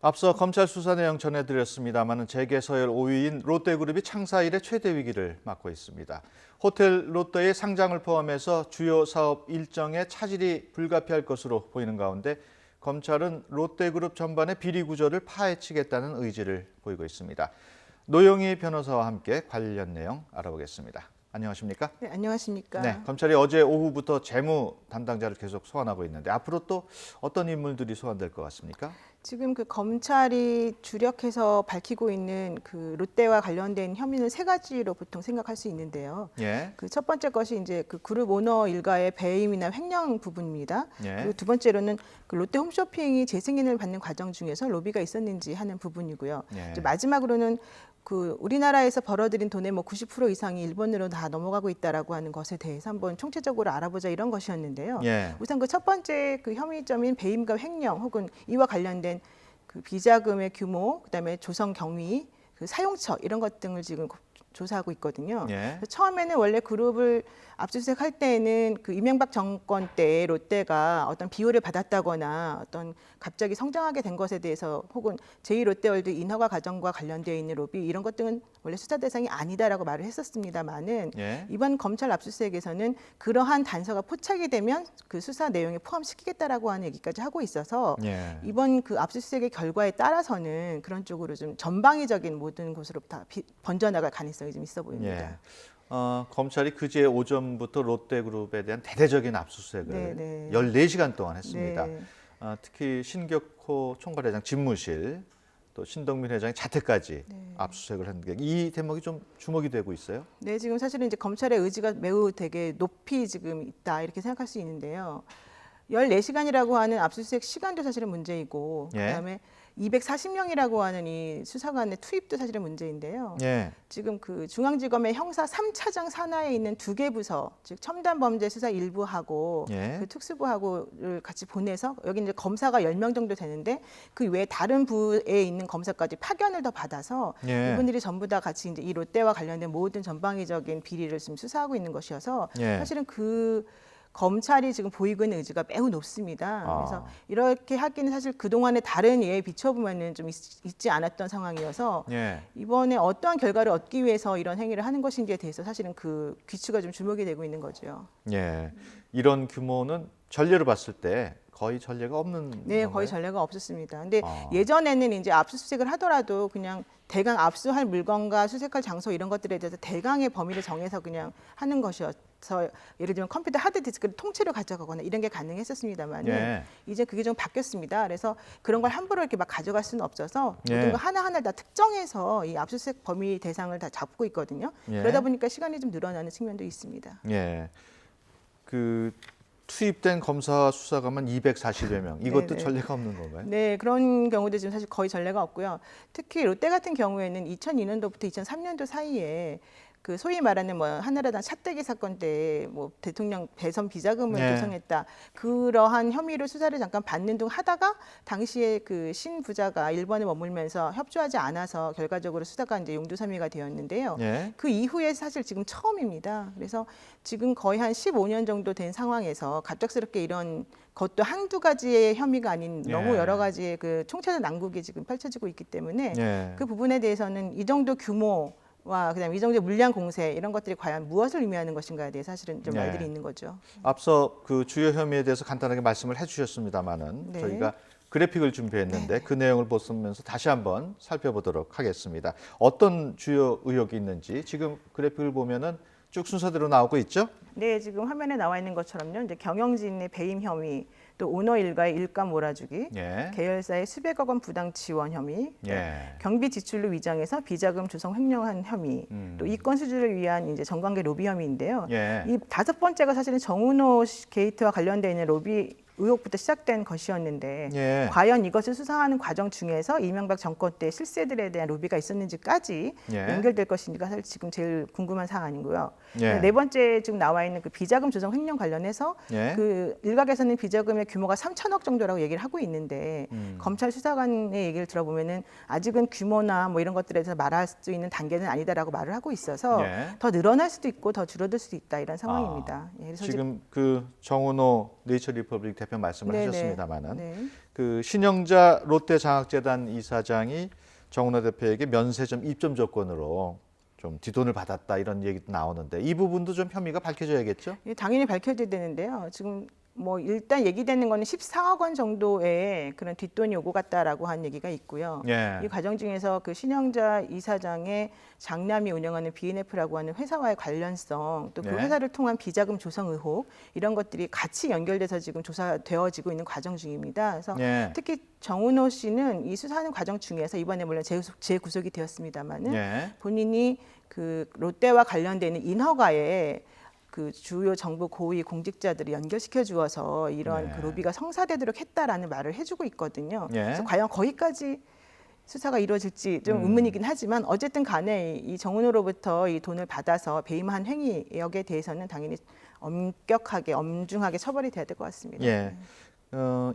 앞서 검찰 수사 내용 전해드렸습니다마는 재계 서열 5위인 롯데그룹이 창사 이래 최대 위기를 맞고 있습니다. 호텔 롯데의 상장을 포함해서 주요 사업 일정에 차질이 불가피할 것으로 보이는 가운데 검찰은 롯데그룹 전반의 비리 구조를 파헤치겠다는 의지를 보이고 있습니다. 노영희 변호사와 함께 관련 내용 알아보겠습니다. 안녕하십니까? 네, 안녕하십니까? 네, 검찰이 어제 오후부터 재무 담당자를 계속 소환하고 있는데 앞으로 또 어떤 인물들이 소환될 것 같습니까? 지금 그 검찰이 주력해서 밝히고 있는 그 롯데와 관련된 혐의는 세 가지로 보통 생각할 수 있는데요. 예. 그 첫 번째 것이 이제 그 그룹 오너 일가의 배임이나 횡령 부분입니다. 예. 그리고 두 번째로는 그 롯데 홈쇼핑이 재승인을 받는 과정 중에서 로비가 있었는지 하는 부분이고요. 예. 이제 마지막으로는 그 우리나라에서 벌어들인 돈의 뭐 90% 이상이 일본으로 다 넘어가고 있다라고 하는 것에 대해서 한번 총체적으로 알아보자 이런 것이었는데요. 예. 우선 그 첫 번째 그 혐의점인 배임과 횡령 혹은 이와 관련된 그 비자금의 규모, 그다음에 조성 경위, 그 사용처 이런 것 등을 지금 조사하고 있거든요. 예. 처음에는 원래 그룹을 압수수색할 때에는 그 이명박 정권 때 롯데가 어떤 비호를 받았다거나 어떤 갑자기 성장하게 된 것에 대해서 혹은 제2롯데월드 인허가 과정과 관련되어 있는 로비 이런 것 등은 원래 수사 대상이 아니다라고 말을 했었습니다만은 예. 이번 검찰 압수수색에서는 그러한 단서가 포착이 되면 그 수사 내용에 포함시키겠다라고 하는 얘기까지 하고 있어서 예. 이번 그 압수수색의 결과에 따라서는 그런 쪽으로 좀 전방위적인 모든 곳으로 다 번져나갈 가능성이 좀 있어 보입니다. 예. 검찰이 그제 오전부터 롯데그룹에 대한 대대적인 압수수색을 네. 14시간 동안 했습니다. 네. 특히 신격호 총괄회장 집무실, 또 신동민 회장의 자택까지 압수수색을 했는데 이 대목이 좀 주목이 되고 있어요. 네, 지금 사실은 이제 검찰의 의지가 매우 되게 높이 지금 있다 이렇게 생각할 수 있는데요. 14시간이라고 하는 압수수색 시간도 사실은 문제이고 예. 그다음에 240명이라고 하는 이 수사관의 투입도 사실은 문제인데요. 예. 지금 그 중앙지검의 형사 3차장 산하에 있는 두 개 부서, 즉 첨단범죄수사 1부하고 예. 그 특수부하고를 같이 보내서 여기 이제 검사가 10명 정도 되는데 그 외에 다른 부에 있는 검사까지 파견을 더 받아서 예. 이분들이 전부 다 같이 이제 이 롯데와 관련된 모든 전방위적인 비리를 지금 수사하고 있는 것이어서 예. 사실은 그 검찰이 지금 보이고 있는 의지가 매우 높습니다. 그래서 이렇게 하기는 사실 그동안의 다른 예에 비춰보면은 좀 있지 않았던 상황이어서 예. 이번에 어떠한 결과를 얻기 위해서 이런 행위를 하는 것인지에 대해서 사실은 그 귀추가 좀 주목이 되고 있는 거죠. 예. 이런 규모는 전례로 봤을 때 거의 전례가 없는 네, 건가요? 거의 전례가 없었습니다. 근데 예전에는 이제 압수수색을 하더라도 그냥 대강 압수할 물건과 수색할 장소 이런 것들에 대해서 대강의 범위를 정해서 그냥 하는 것이어서 예를 들면 컴퓨터 하드디스크를 통째로 가져가거나 이런 게 가능했었습니다만 예. 이제 그게 좀 바뀌었습니다. 그래서 그런 걸 함부로 이렇게 막 가져갈 수는 없어서 예. 모든 거 하나하나 다 특정해서 이 압수수색 범위 대상을 다 잡고 있거든요. 예. 그러다 보니까 시간이 좀 늘어나는 측면도 있습니다. 예. 그 투입된 검사 수사관만 240여 명. 이것도 네네. 전례가 없는 건가요? 네, 그런 경우도 지금 사실 거의 전례가 없고요. 특히 롯데 같은 경우에는 2002년도부터 2003년도 사이에 그 소위 말하는 뭐 하늘하단 샷대기 사건 때 뭐 대통령 대선 비자금을 네. 조성했다 그러한 혐의로 수사를 잠깐 받는 둥 하다가 당시에 그 신 부자가 일본에 머물면서 협조하지 않아서 결과적으로 수사가 이제 용두사미가 되었는데요. 예. 그 이후에 사실 지금 처음입니다. 그래서 지금 거의 한 15년 정도 된 상황에서 갑작스럽게 이런 것도 한두 가지의 혐의가 아닌 너무 예. 여러 가지의 그 총체적 난국이 지금 펼쳐지고 있기 때문에 예. 그 부분에 대해서는 이 정도 규모와 그다음에 이 정도 물량 공세 이런 것들이 과연 무엇을 의미하는 것인가에 대해 사실은 좀 네. 말들이 있는 거죠. 앞서 그 주요 혐의에 대해서 간단하게 말씀을 해주셨습니다만은 네. 저희가 그래픽을 준비했는데 그 내용을 보면서 다시 한번 살펴보도록 하겠습니다. 어떤 주요 의혹이 있는지 지금 그래픽을 보면은 쭉 순서대로 나오고 있죠? 네, 지금 화면에 나와 있는 것처럼요. 이제 경영진의 배임 혐의, 또 오너 일가의 일감 몰아주기, 예. 계열사의 수백억 원 부당 지원 혐의, 예. 경비 지출로 위장해서 비자금 조성 횡령한 혐의, 또 이권 수주를 위한 이제 정관계 로비 혐의인데요. 예. 이 다섯 번째가 사실은 정은호 게이트와 관련되어 있는 로비 의혹부터 시작된 것이었는데 예. 과연 이것을 수사하는 과정 중에서 이명박 정권 때 실세들에 대한 로비가 있었는지까지 예. 연결될 것인지가 사실 지금 제일 궁금한 사안이고요. 예. 네 번째 지금 나와 있는 그 비자금 조성 횡령 관련해서 예. 그 일각에서는 비자금의 규모가 3천억 정도라고 얘기를 하고 있는데 검찰 수사관의 얘기를 들어보면은 아직은 규모나 뭐 이런 것들에 대해서 말할 수 있는 단계는 아니다라고 말을 하고 있어서 예. 더 늘어날 수도 있고 더 줄어들 수도 있다 이런 상황입니다. 예, 그래서 지금 그 정은호 네이처 리퍼블릭 대표 말씀을 네네. 하셨습니다만은 네. 그 신영자 롯데장학재단 이사장이 정은호 대표에게 면세점 입점 조건으로 좀 뒷돈을 받았다 이런 얘기도 나오는데 이 부분도 좀 혐의가 밝혀져야겠죠? 예, 당연히 밝혀져야 되는데요. 지금 뭐 일단 얘기되는 거는 14억 원 정도의 그런 뒷돈이 오고 갔다라고 한 얘기가 있고요. 예. 이 과정 중에서 그 신영자 이사장의 장남이 운영하는 B&F라고 하는 회사와의 관련성, 또 그 네. 회사를 통한 비자금 조성 의혹 이런 것들이 같이 연결돼서 지금 조사되어지고 있는 과정 중입니다. 그래서 예. 특히 정은호 씨는 이 수사하는 과정 중에서 이번에 물론 재구속이 되었습니다만은 예. 본인이 그 롯데와 관련되는 인허가에 그 주요 정부 고위 공직자들을 연결시켜 주어서 이런 네. 그 로비가 성사되도록 했다라는 말을 해주고 있거든요. 예. 그래서 과연 거기까지 수사가 이루어질지 좀 의문이긴 하지만 어쨌든 간에 이 정은호로부터 이 돈을 받아서 배임한 행위 여기에 대해서는 당연히 엄격하게 엄중하게 처벌이 돼야 될 것 같습니다. 예.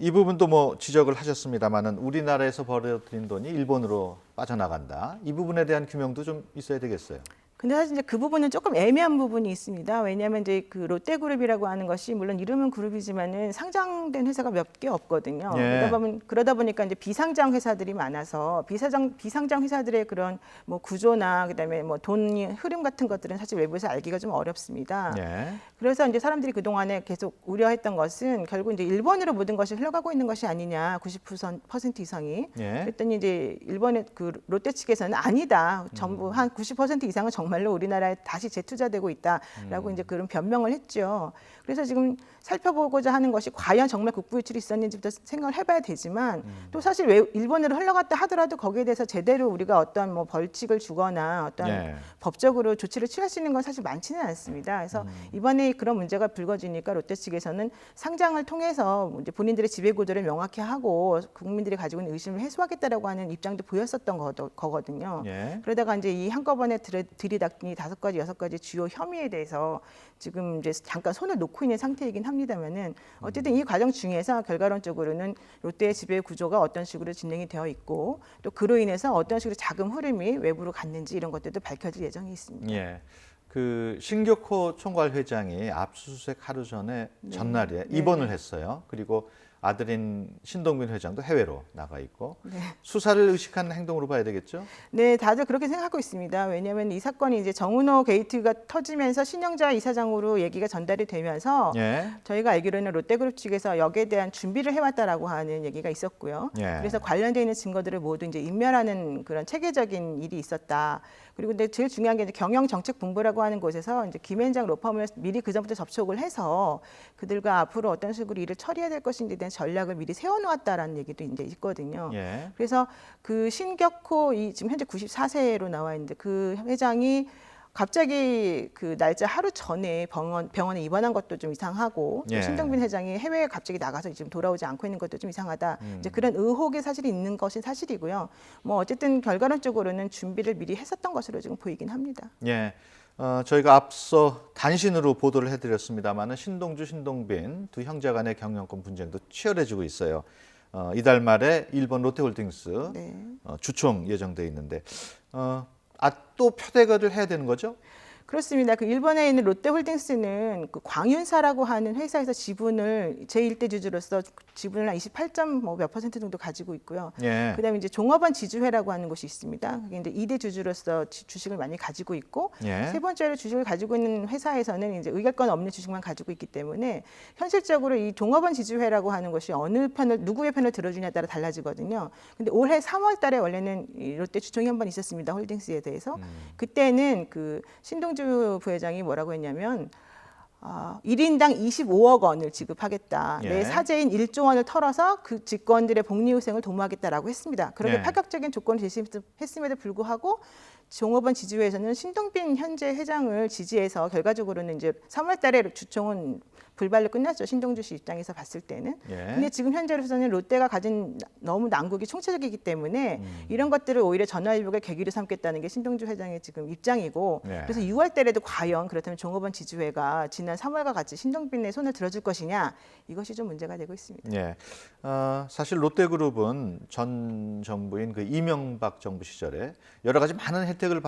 이 부분도 뭐 지적을 하셨습니다만은 우리나라에서 벌어들인 돈이 일본으로 빠져나간다. 이 부분에 대한 규명도 좀 있어야 되겠어요. 근데 사실 이제 그 부분은 조금 애매한 부분이 있습니다. 왜냐하면 이제 그 롯데그룹이라고 하는 것이 물론 이름은 그룹이지만은 상장된 회사가 몇 개 없거든요. 예. 그러다 보니까 이제 비상장 회사들이 많아서 비상장 회사들의 그런 뭐 구조나 그다음에 뭐 돈이 흐름 같은 것들은 사실 외부에서 알기가 좀 어렵습니다. 예. 그래서 이제 사람들이 그 동안에 계속 우려했던 것은 결국 이제 일본으로 모든 것이 흘러가고 있는 것이 아니냐, 90% 이상이. 예. 그랬더니 이제 일본의 그 롯데 측에서는 아니다. 전부 한 90% 이상은 정말로 우리나라에 다시 재투자되고 있다라고 이제 그런 변명을 했죠. 그래서 지금 살펴보고자 하는 것이 과연 정말 국부 유출이 있었는지부터 생각을 해봐야 되지만 또 사실 일본으로 흘러갔다 하더라도 거기에 대해서 제대로 우리가 어떤 뭐 벌칙을 주거나 어떤 예. 법적으로 조치를 취할 수 있는 건 사실 많지는 않습니다. 그래서 이번에 그런 문제가 불거지니까 롯데 측에서는 상장을 통해서 이제 본인들의 지배 구조를 명확히 하고 국민들이 가지고 있는 의심을 해소하겠다라고 하는 입장도 보였었던 거거든요. 예. 그러다가 이제 이 한꺼번에 들이닥니 5가지, 6가지 주요 혐의에 대해서 지금 이제 잠깐 손을 놓고 있는 상태이긴 합니다만은 어쨌든 이 과정 중에서 결과론적으로는 롯데의 지배 구조가 어떤 식으로 진행이 되어 있고 또 그로 인해서 어떤 식으로 자금 흐름이 외부로 갔는지 이런 것들도 밝혀질 예정이 있습니다. 예. 그 신격호 총괄 회장이 압수수색 하루 전에 전날에 입원을 했어요. 그리고 아들인 신동빈 회장도 해외로 나가 있고 수사를 의식한 행동으로 봐야 되겠죠? 네, 다들 그렇게 생각하고 있습니다. 왜냐하면 이 사건이 이제 정은호 게이트가 터지면서 신영자 이사장으로 얘기가 전달이 되면서 예. 저희가 알기로는 롯데그룹 측에서 여기에 대한 준비를 해왔다라고 하는 얘기가 있었고요. 예. 그래서 관련되어 있는 증거들을 모두 이제 인멸하는 그런 체계적인 일이 있었다. 그리고 근데 제일 중요한 게 이제 경영정책본부라고 하는 곳에서 이제 김앤장 로펌을 미리 그 전부터 접촉을 해서 그들과 앞으로 어떤 식으로 일을 처리해야 될 것인지에 대한 전략을 미리 세워놓았다라는 얘기도 이제 있거든요. 예. 그래서 그 신격호 지금 현재 94세로 나와 있는데 그 회장이 갑자기 그 날짜 하루 전에 병원에 입원한 것도 좀 이상하고 또 예. 신동빈 회장이 해외에 갑자기 나가서 지금 돌아오지 않고 있는 것도 좀 이상하다. 이제 그런 의혹이 사실이 있는 것이 사실이고요. 뭐 어쨌든 결과론적으로는 준비를 미리 했었던 것으로 지금 보이긴 합니다. 예. 저희가 앞서 단신으로 보도를 해드렸습니다마는 신동주, 신동빈 두 형제 간의 경영권 분쟁도 치열해지고 있어요. 이달 말에 일본 롯데홀딩스 네. 주총 예정돼 있는데 또 표대거를 해야 되는 거죠? 그렇습니다. 그 일본에 있는 롯데홀딩스는 그 광윤사라고 하는 회사에서 지분을 제1대 주주로서 지분을 한 28.몇% 정도 가지고 있고요. 예. 그다음에 이제 종업원 지주회라고 하는 곳이 있습니다. 그게 이제 2대 주주로서 주식을 많이 가지고 있고 예. 세 번째로 주식을 가지고 있는 회사에서는 이제 의결권 없는 주식만 가지고 있기 때문에 현실적으로 이 종업원 지주회라고 하는 것이 누구의 편을 들어주냐에 따라 달라지거든요. 근데 올해 3월달에 원래는 이 롯데 주총이 한 번 있었습니다. 홀딩스에 대해서 그때는 그 신동주 부회장이 뭐라고 했냐면 1인당 25억 원을 지급하겠다. 예. 내 사재인 1조 원을 털어서 그 직원들의 복리후생을 도모하겠다라고 했습니다. 그렇게 예. 파격적인 조건을 제시했음에도 불구하고 종업원 지주회에서는 신동빈 현재 회장을 지지해서 결과적으로는 이제 3월달에 주총은 불발로 끝났죠. 신동주 씨 입장에서 봤을 때는. 예. 근데 지금 현재로서는 롯데가 가진 너무 난국이 총체적이기 때문에 이런 것들을 오히려 전화위복의 계기로 삼겠다는 게 신동주 회장의 지금 입장이고 예. 그래서 6월 달에도 과연 그렇다면 종업원 지주회가 지난 3월과 같이 신동빈의 손을 들어줄 것이냐 이것이 좀 문제가 되고 있습니다. 예. 사실 롯데그룹은 전 정부인 그 이명박 정부 시절에 여러 가지 많은 혜택을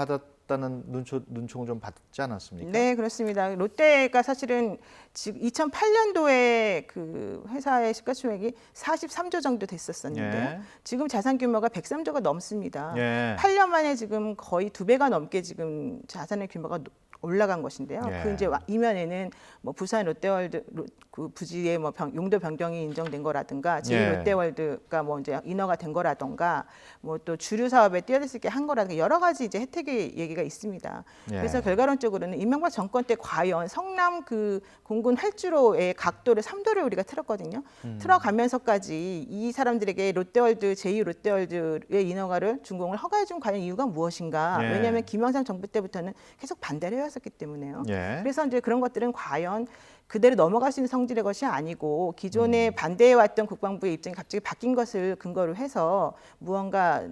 받았다는 눈총을 좀 받지 않았습니까? 네, 그렇습니다. 롯데가 사실은 지금 2008년도에 그 회사의 시가총액이 43조 정도 됐었었는데요. 예. 지금 자산 규모가 103조가 넘습니다. 예. 8년 만에 지금 거의 2배가 넘게 지금 자산의 규모가 올라간 것인데요. 예. 그 이제 이면에는 뭐 부산 롯데월드 그 부지의 뭐 용도 변경이 인정된 거라든가 제2 예. 롯데월드가 뭐 이제 인허가 된 거라든가 뭐 또 주류 사업에 뛰어들 수 있게 한 거라든가 여러 가지 이제 혜택의 얘기가 있습니다. 예. 그래서 결과론적으로는 이명박 정권 때 과연 성남 그 공군 활주로의 각도를 3도를 우리가 틀었거든요. 틀어가면서까지 이 사람들에게 롯데월드 제2 롯데월드의 인허가를 준공을 허가해 준 과연 이유가 무엇인가? 예. 왜냐하면 김영삼 정부 때부터는 계속 반대를 해왔었기 때문에요. 예. 그래서 이제 그런 것들은 과연 그대로 넘어갈 수 있는 성질의 것이 아니고 기존에 반대해왔던 국방부의 입장이 갑자기 바뀐 것을 근거로 해서 무언가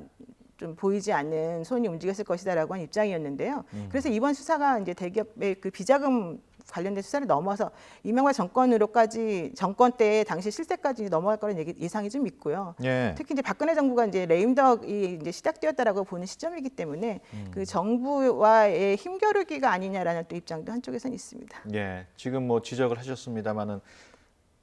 좀 보이지 않는 손이 움직였을 것이다라고 한 입장이었는데요. 그래서 이번 수사가 이제 대기업의 그 비자금 관련된 수사를 넘어서 이명박 정권으로까지 정권 때 당시 실세까지 넘어갈 거라는 예상이 좀 있고요. 예. 특히 이제 박근혜 정부가 이제 레임덕이 이제 시작되었다라고 보는 시점이기 때문에 그 정부와의 힘겨루기가 아니냐라는 또 입장도 한쪽에서는 있습니다. 예. 지금 뭐 지적을 하셨습니다만은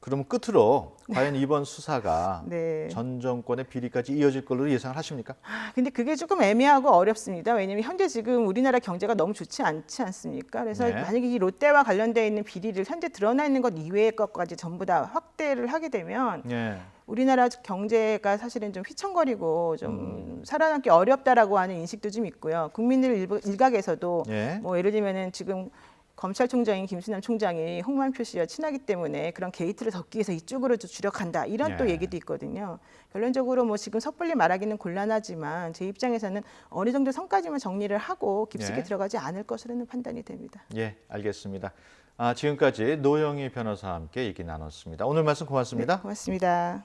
그러면 끝으로 과연 이번 수사가 네. 전 정권의 비리까지 이어질 걸로 예상을 하십니까? 근데 그게 조금 애매하고 어렵습니다. 왜냐하면 현재 지금 우리나라 경제가 너무 좋지 않지 않습니까? 그래서 네. 만약에 이 롯데와 관련되어 있는 비리를 현재 드러나 있는 것 이외의 것까지 전부 다 확대를 하게 되면 예. 우리나라 경제가 사실은 좀 휘청거리고 좀 살아남기 어렵다라고 하는 인식도 좀 있고요. 국민들 일각에서도 예. 뭐 예를 들면은 지금 검찰총장인 김수남 총장이 홍만표 씨와 친하기 때문에 그런 게이트를 덮기 위해서 이쪽으로 주력한다 이런 또 예. 얘기도 있거든요. 결론적으로 뭐 지금 섣불리 말하기는 곤란하지만 제 입장에서는 어느 정도 선까지만 정리를 하고 깊숙이 예. 들어가지 않을 것으로는 판단이 됩니다. 예, 알겠습니다. 지금까지 노영희 변호사와 함께 얘기 나눴습니다. 오늘 말씀 고맙습니다. 네, 고맙습니다.